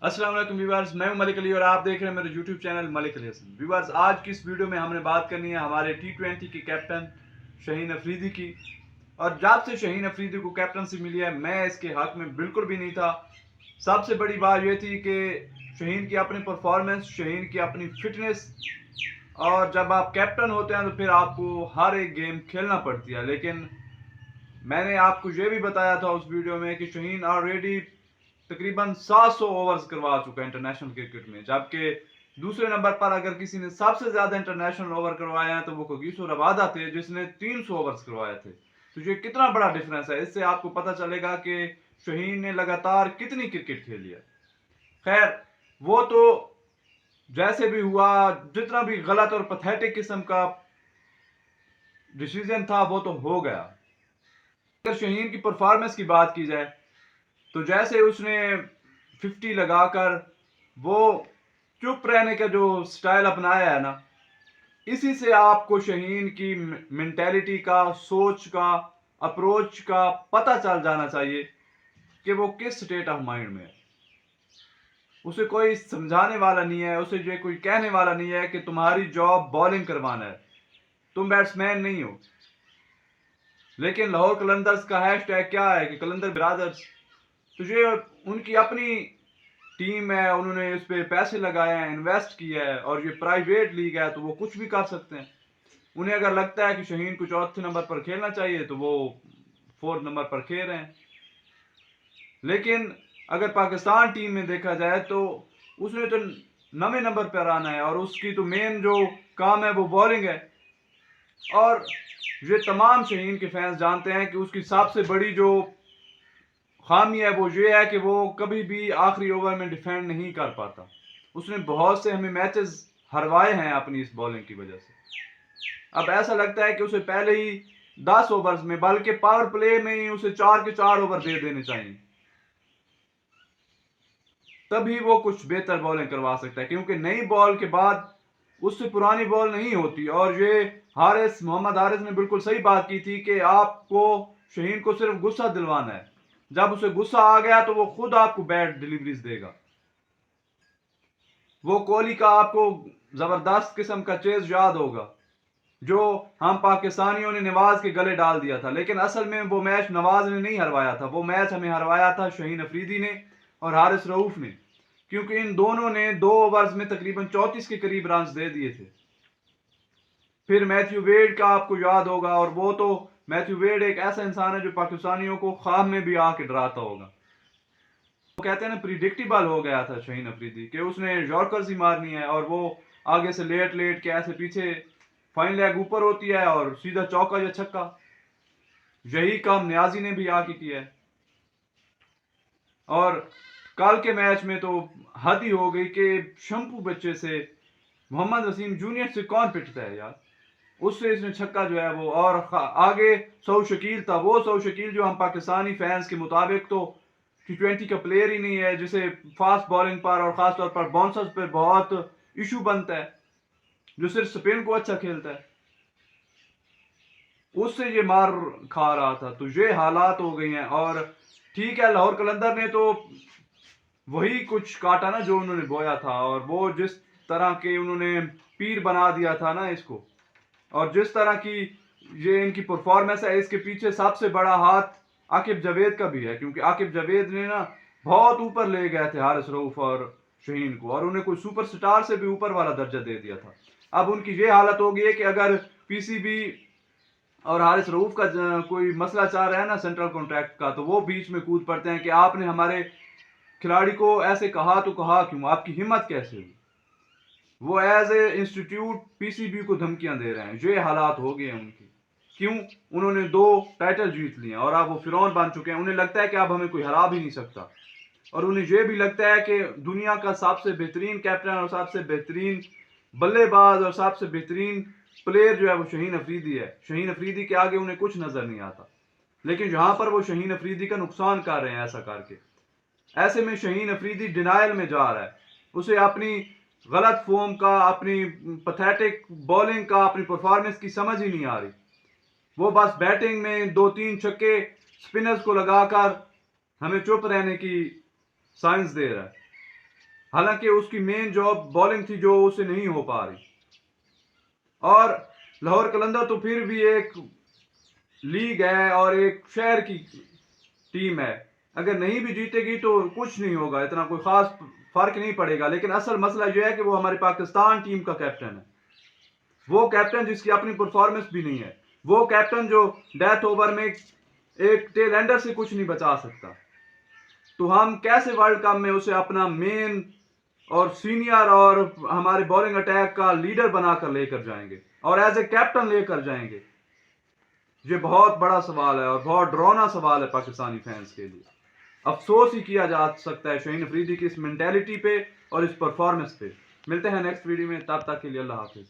अस्सलाम वालेकुम व्यूअर्स, मैं हूं मलिक अली और आप देख रहे हैं मेरे YouTube channel Malik Ali Hasan. Viewers, आज की इस वीडियो में हमने बात करनी है हमारे टी20 के कैप्टन शाहीन अफरीदी की। और जब से शाहीन अफरीदी को कैप्टनसी मिली है, मैं इसके हक में बिल्कुल भी नहीं था। सबसे बड़ी बात यह थी कि शाहीन की अपनी परफॉर्मेंस, शाहीन की अपनी फिटनेस, और जब आप कैप्टन होते हैं तो फिर आपको हर एक गेम खेलना पड़ती है। लेकिन मैंने आपको ये भी बताया था उस वीडियो में कि शाहीन ऑलरेडी तकरीबन 700 ओवर्स करवा चुका है इंटरनेशनल क्रिकेट में, जबकि दूसरे नंबर पर अगर किसी ने सबसे ज्यादा इंटरनेशनल ओवर करवाए हैं तो वो कगिसो रबादा थे, जिसने 300 ओवर्स करवाए थे। तो ये कितना बड़ा डिफरेंस है, इससे आपको पता चलेगा कि शाहीन ने लगातार कितनी क्रिकेट खेली है। खैर, वो तो जैसे भी हुआ, जितना भी गलत और पथेटिक किस्म का डिसीजन था वो तो हो गया। अगर शाहीन की परफॉर्मेंस की बात की जाए तो जैसे उसने 50 लगाकर वो चुप रहने का जो स्टाइल अपनाया है ना, इसी से आपको शाहीन की मेंटेलिटी का, सोच का, अप्रोच का पता चल जाना चाहिए कि वो किस स्टेट ऑफ माइंड में है। उसे कोई समझाने वाला नहीं है, उसे जो कोई कहने वाला नहीं है कि तुम्हारी जॉब बॉलिंग करवाना है, तुम बैट्समैन नहीं हो। लेकिन लाहौर कलंदर्स का हैशटैग क्या है कि कलंदर ब्रादर्स। तो ये उनकी अपनी टीम है, उन्होंने इस पे पैसे लगाए हैं, इन्वेस्ट किया है, और ये प्राइवेट लीग है तो वो कुछ भी कर सकते हैं। उन्हें अगर लगता है कि शाहीन को चौथे नंबर पर खेलना चाहिए तो वो फोर्थ नंबर पर खेल रहे हैं। लेकिन अगर पाकिस्तान टीम में देखा जाए तो उसने तो 9वें नंबर पर आना है और उसकी तो मेन जो काम है वो बॉलिंग है। और ये तमाम शाहीन के फैंस जानते हैं कि उसकी सबसे बड़ी जो खामी है वो ये है कि वो कभी भी आखिरी ओवर में डिफेंड नहीं कर पाता। उसने बहुत से हमें मैचेस हरवाए हैं अपनी इस बॉलिंग की वजह से। अब ऐसा लगता है कि उसे पहले ही 10 ओवर्स में, बल्कि पावर प्ले में ही उसे 4 के 4 ओवर दे देने चाहिए, तभी वो कुछ बेहतर बॉलिंग करवा सकता है। क्योंकि नई बॉल के बाद उससे पुरानी बॉल नहीं होती। और ये मोहम्मद हारिस ने बिल्कुल सही बात की थी कि आपको शाहीन को सिर्फ गुस्सा दिलवाना है। जब उसे गुस्सा आ गया तो वो खुद आपको बैट डिलीवरीज देगा। वो कोहली का आपको जबरदस्त किस्म का चेज याद होगा जो हम पाकिस्तानियों ने नवाज के गले डाल दिया था। लेकिन असल में वो मैच नवाज ने नहीं हरवाया था, वो मैच हमें हरवाया था शाहीन अफरीदी ने और हारिस रऊफ ने। क्योंकि इन दोनों ने 2 ओवर्स में तकरीबन 34 के करीब रन दे दिए थे। फिर मैथ्यू वेड का आपको याद होगा, और वो तो मैथ्यू वेड एक ऐसा इंसान है जो पाकिस्तानियों को ख्वाब में भी आके डराता होगा। वो कहते हैं ना, प्रिडिक्टेबल हो गया था शाहीन अफरीदी कि उसने यॉर्कर्स ही मारनी है, और वो आगे से लेट लेट के ऐसे पीछे फाइन लेग ऊपर होती है और सीधा चौका या छक्का। यही काम न्याजी ने भी आके किया है। और कल के मैच में तो हद ही हो गई कि शंपू बच्चे से, मोहम्मद वसीम जूनियर से कौन पिटता है यार। उससे इसने छक्का जो है वो, और आगे सऊ शकील था। वो सऊ शकील जो हम पाकिस्तानी फैंस के मुताबिक तो टी20 का प्लेयर ही नहीं है, जिसे फास्ट बॉलिंग पर और खासतौर पर बाउंसर्स पर बहुत इशू बनता है, जो सिर्फ स्पिन को अच्छा खेलता है, उससे ये मार खा रहा था। तो ये हालात हो गई हैं। और ठीक है, लाहौर कलंदर ने तो वही कुछ काटा ना जो उन्होंने बोया था, और वो जिस तरह के उन्होंने पीर बना दिया था ना इसको, और जिस तरह की ये इनकी परफॉर्मेंस है, इसके पीछे सबसे बड़ा हाथ आकिब जावेद का भी है। क्योंकि आकिब जावेद ने ना बहुत ऊपर ले गए थे हारिस रऊफ और शाहीन को, और उन्हें कोई सुपरस्टार से भी ऊपर वाला दर्जा दे दिया था। अब उनकी ये हालत हो गई है कि अगर पीसीबी और हारिस रऊफ का कोई मसला चाह रहा है ना सेंट्रल कॉन्ट्रैक्ट का, तो वो बीच में कूद पड़ते हैं कि आपने हमारे खिलाड़ी को ऐसे कहा तो कहा क्यों, आपकी हिम्मत कैसे हुई। वो एज ए इंस्टीट्यूट पीसीबी को धमकियां दे रहे हैं। ये हालात हो गए हैं उनकी। क्यों? उन्होंने 2 टाइटल जीत लिए और अब वो फिरौन बन चुके हैं। उन्हें लगता है कि अब हमें कोई हरा भी नहीं सकता। और उन्हें यह भी लगता है कि दुनिया का सबसे बेहतरीन कैप्टन और सबसे बेहतरीन बल्लेबाज और सबसे बेहतरीन प्लेयर जो है वो शाहीन अफरीदी है। शाहीन अफरीदी के आगे उन्हें कुछ नजर नहीं आता। लेकिन यहां पर वो शाहीन अफरीदी का नुकसान कर रहे हैं ऐसा करके। ऐसे में शाहीन अफरीदी डिनायल में जा रहा है। उसे अपनी गलत फॉर्म का, अपनी पथेटिक बॉलिंग का, अपनी परफॉर्मेंस की समझ ही नहीं आ रही। वो बस बैटिंग में 2-3 छक्के स्पिनर्स को लगाकर हमें चुप रहने की साइंस दे रहा है। हालांकि उसकी मेन जॉब बॉलिंग थी जो उसे नहीं हो पा रही। और लाहौर कलंदर तो फिर भी एक लीग है और एक शहर की टीम है, अगर नहीं भी जीतेगी तो कुछ नहीं होगा, इतना कोई खास फर्क नहीं पड़ेगा। लेकिन असल मसला यह है कि वो हमारी पाकिस्तान टीम का कैप्टन है, वो कैप्टन जिसकी अपनी परफॉर्मेंस भी नहीं है, वो कैप्टन जो डेथ ओवर में एक टेल एंडर से कुछ नहीं बचा सकता। तो हम कैसे वर्ल्ड कप में उसे अपना मेन और सीनियर और हमारे बॉलिंग अटैक का लीडर बनाकर लेकर जाएंगे और एज ए कैप्टन लेकर जाएंगे? ये बहुत बड़ा सवाल है और बहुत डरावना सवाल है पाकिस्तानी फैंस के लिए। अफसोस ही किया जा सकता है शाहीन अफरीदी की इस मेंटेलिटी पे और इस परफॉर्मेंस पे। मिलते हैं नेक्स्ट वीडियो में, तब तक के लिए अल्लाह हाफिज।